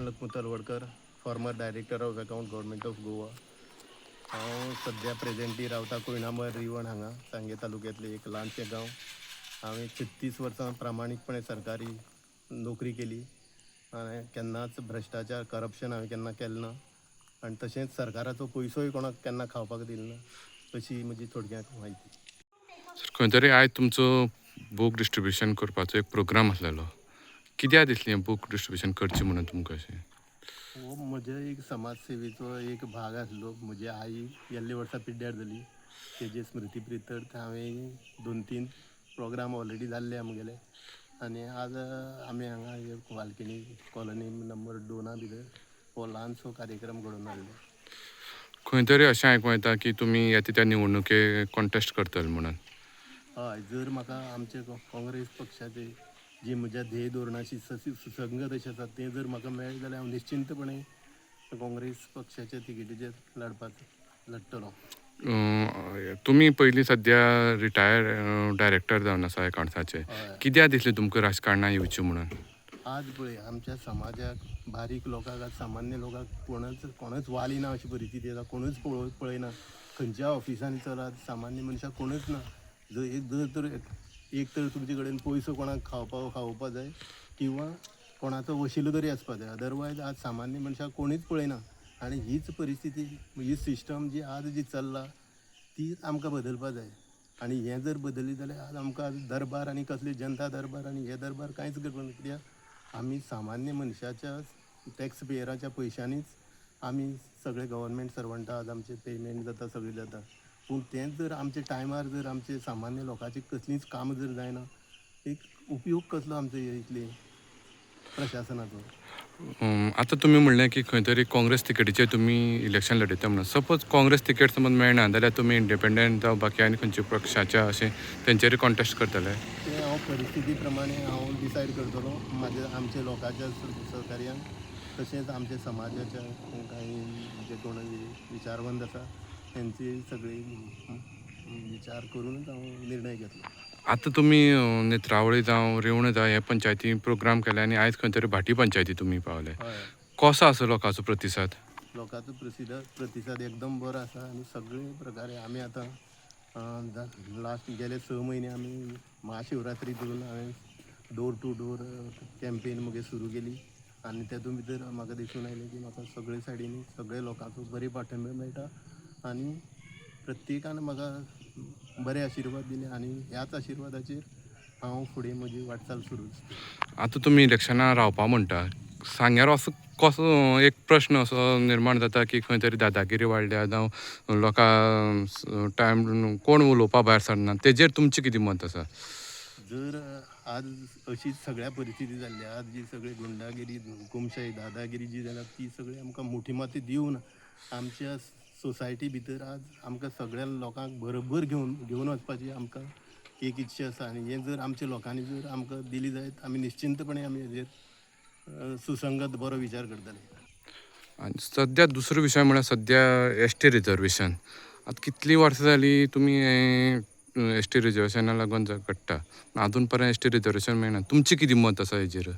Lakhmu Talwadkar, former director of account government of Goa. हांव सध्या presently रावता कोयनामर रिवण हांगा सांगे तालुक्यांतलें एक ल्हानशें गांव. हांवें 36 वर्सां प्रामाणीकपणे सरकारी नोकरी केली आनी केन्नाच भ्रश्टाचार करप्शन हांवें केन्ना केलें ना आनी तशेंच सरकाराचो पयसोय कोणाक केन्ना खावपाक दिलो ना. अशी म्हजी थोडक्यात म्हायती. सर खंय तरी आयज तुमचो बूक डिस्ट्रिब्युशन करपाचो एक प्रोग्राम आसलेलो. कित्याक दिसलें हें बूक डिस्ट्रिब्युशन करचें म्हणून तुमकां अशें? हो म्हज्या एक समाज सेवेचो एक भाग आसलो. म्हजी आई गेल्ले वर्सा पिड्ड्यार जाली. तेजे स्मृती प्रित्यर्थ हांवें 2-3 प्रोग्राम ऑलरेडी जाल्ले आमगेले आनी आज आमी हांगा वालकिणी कॉलनी नंबर 2 भितर हो ल्हानसो कार्यक्रम घडोवन हाडलो. खंय तरी अशें आयकूं येता की तुमी येता त्या निवडणुके कॉन्टेस्ट करतले म्हणून. हय, जर म्हाका आमचे काँग्रेस पक्षाचे जी म्हज्या ध्येय धोरणाची सुसंगत अशें आसा तें जर म्हाका मेळ्ळें जाल्यार हांव निश्चिंतपणे काँग्रेस पक्षाच्या तिकेटीचेर लडटलो. तुमी पयलीं सद्या रिटायर डायरेक्टर जावन आसा एकावंट्साचे. कित्याक दिसलें तुमकां राजकारणांत येवचें म्हणून? आज पळय आमच्या समाजाक बारीक लोकांक आज सामान्य लोकांक कोणूच वालिना अशी परिस्थिती आसा. कोणूच पळयना. खंयच्या ऑफिसांनी चलात सामान्य मनशाक कोणूच ना. एक तर तुमचे कडेन पयसो कोणाक खावोवपा जाय किंवा कोणाचो वशिलो तरी आसपा जाय. अदरवायज आज सामान्य मनशाक कोणूच पळयना आनी हीच परिस्थिती ही सिस्टम जी आज चल्ला ती आमकां बदलपा जाय. आनी हें जर बदललें जाल्यार आज आमकां दरबार आनी कसले जनता दरबार आनी हे दरबार कांयच करपाक ना. कित्याक आमी सामान्य मनशाच्या टॅक्स पेयराच्या पयशांनीच आमी सगळे गव्हर्मेंट सर्वंट आज आमचे पेमेंट जाता सगळें जाता. पूण तेंच जर आमचे टायमार जर आमचे सामान्य लोकांची कसलींच कामां जर जायना एक उपयोग कसलो आमचो इतले प्रशासनाचो. आतां तुमी म्हणलें की खंय तरी काँग्रेस तिकेटीचेर तुमी इलेक्शन लडयता म्हणून. सपोज काँग्रेस तिकेट समज मेळना जाल्यार तुमी इंडिपेंडंट जावं बाकी आनी खंयच्या पक्षाच्या अशें तेंचेर कॉन्टेस्ट करतले? तें हांव परिस्थिती प्रमाणे हांव डिसायड करतलो. आमच्या लोकांच्या सहकार्यान तशेंच आमच्या समाजाच्या कांय जे कोण विचारवंत आसा तेंची सगळी विचार करूनच हांव निर्णय घेतलो. आतां तुमी नेत्रावळी जावं रेवण जावं हे पंचायती प्रोग्राम केले आनी आयज खंय तरी भाटी पंचायती तुमी पावले. कसो आसा लोकांचो प्रतिसाद? लोकांचो प्रतिसाद एकदम बरो आसा आनी सगळे प्रकारे आमी आतां लास्ट गेले 6 म्हयने आमी महाशिवरात्री धरून हांवें डोर टू डोर कॅम्पेन मुगे सुरू केली आनी तेतून भितर म्हाका दिसून आयलें की म्हाका सगळे सायडीनी सगळे लोकांचो बरी पाठिंबो मेळटा आनी प्रत्येकान म्हाका बरे आशिर्वाद दिले आनी ह्याच आशिर्वादाचेर हांव फुडें म्हजी वाटचाल सुरूच. आतां तुमी इलेक्शनां रावपा म्हणटा. सांग्यार असो कसो एक प्रश्न असो निर्माण जाता की खंय तरी दादागिरी वाडल्या जावं लोकां टायम कोण उलोवपा भायर सरना. तेजेर तुमचें कितें मत आसा? जर आज अशी सगळ्या परिस्थिती जाल्ली आज जी सगळी गुंडागिरी हुकुमशाही दादागिरी जी जाल्या ती सगळी आमकां मोठी माती दिवन आमच्या सोसायटी भितर आज आमकां सगळ्या लोकांक बरोबर घेवन वचपाची आमकां एक इच्छा आसा आनी हें जर आमच्या लोकांनी जर आमकां दिली जायत आमी निश्चिंतपणे आमी हेजेर सुसंगत बरो विचार करतले. आनी सद्या दुसरो विशय म्हळ्यार सद्या एस.टी. रिजर्वेशन. आतां कितलीं वर्सां जालीं तुमी एस.टी. रिजर्वेशना लागून झगडटा. आजून पर्यंत एस.टी. रिजर्वेशन मेळना. तुमचें कितें मत आसा हेजेर?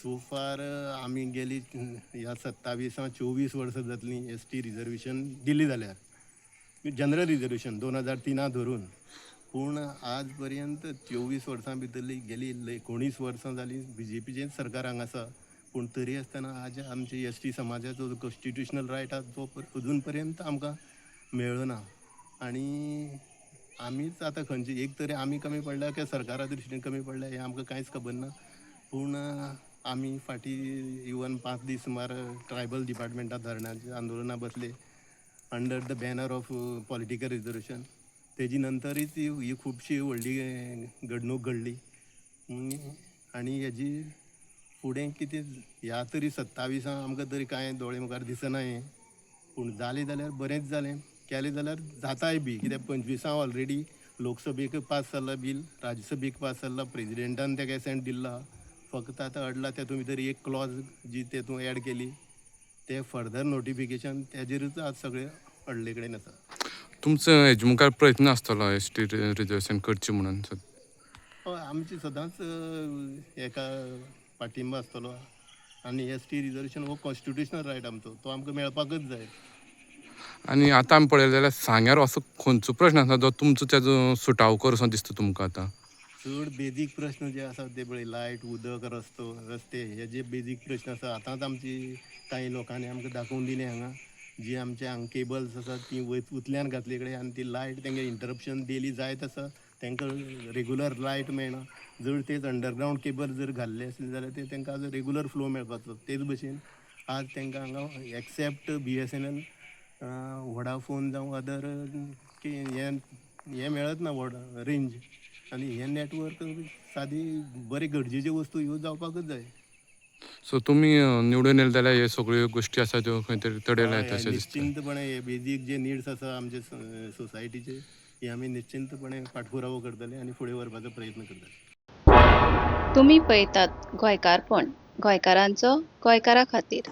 सो फार आमी गेली ह्या 27-24 वर्सां जातलीं एस.टी. रिजर्वेशन दिली जाल्यार जनरल रिजर्वेशन 2003 धरून. पूण आज पर्यंत 24 वर्सां भितरली गेली 19 वर्सां जालीं BJPचेंच सरकार हांगा आसा. पूण तरी आसतना आज आमचे एस.टी. समाजाचो जो कॉन्स्टिट्युशनल रायट आसा तो अजून पर्यंत आमकां मेळ्ळो ना आनी आमीच आतां खंयची एक तरी आमी कमी पडल्या की सरकारा दृश्टीन कमी पडल्या हें आमकां कांयच खबर ना. पूण आमी फाटीं इवन 5 दीस सुमार ट्रायबल डिपार्टमेंटात धरणाच्या आंदोलनां बसले under the banner of political reservation. तेजी नंतरच ही खुबशी व्हडली घडणूक घडली आनी हेजी फुडें कितें ह्या तरी 27 आमकां तरी कांय दोळे मुखार दिसना हें. पूण जालें जाल्यार बरेंच जालें. केलें जाल्यार जाताय बी कित्याक 25 ऑलरेडी लोकसभेक पास जाल्ला बील, राज्यसभेक पास जाल्ला, प्रेजिडेंटान तेका एसेंट दिल्लो. फक्त आतां अडला तेतून भितर एक क्लॉज जी तेतून एड केली ते फर्दर नोटिफिकेशन तेजेरूच आज सगळे अडले कडेन आसा. तुमचो हेजे मुखार प्रयत्न आसतलो एस.टी. रिजर्वेशन करचें म्हणून? हय आमची सदांच हेका पाठिंबो आसतलो आनी ST रिजर्वेशन हो कॉन्स्टिट्युशनल रायट आमचो, तो आमकां मेळपाकच जाय. आनी आतां आमी पळयलें जाल्यार सांग्यार असो खंयचो प्रश्न आसा जो तुमचो तेजो सुटावो कसो दिसता तुमकां आतां? चड बेजीक प्रश्न जे आसा ते पळय, लायट, उदक, रस्ते, हे जे बेजीक प्रश्न आसा आतांच आमची कांय लोकांनी आमकां दाखोवन दिले हांगा. जी आमचे हांगा केबल्स आसात ती उतल्यान घातले कडेन आनी ती लायट तेंगे इंटरप्शन डेली जायत आसा, तेंकां रेगुलर लायट मेळना. जर तेच अंडरग्रावंड केबल जर घाल्ले आसले जाल्यार ते तेंकां आज रेगुलर फ्लो मेळपाचो. तेच भशेन आज तेंकां हांगा एक्सेप्ट BSNL, वोडाफोन जावं अदर हे मेळत ना रेंज. आनी हे नेटवर्क सादी बरे गरजेचे वस्तू ह्यो जावपाकच जाय. सो तुमी निवडून येयले जाल्यार हे सगळ्यो गोश्टी आसा त्यो खंय तरी तडेला हय, येता हय, अशें दिसता. निश्चिंतपणे हे बेजीक जे निड्स आसा आमचे सोसायटीचे, हे आमी निश्चिंतपणे पाठपुरावो करतले आनी फुडें व्हरपाचो प्रयत्न करतले. तुमी पळयतात गोंयकारपण, गोंयकारांचो गोंयकारा खातीर.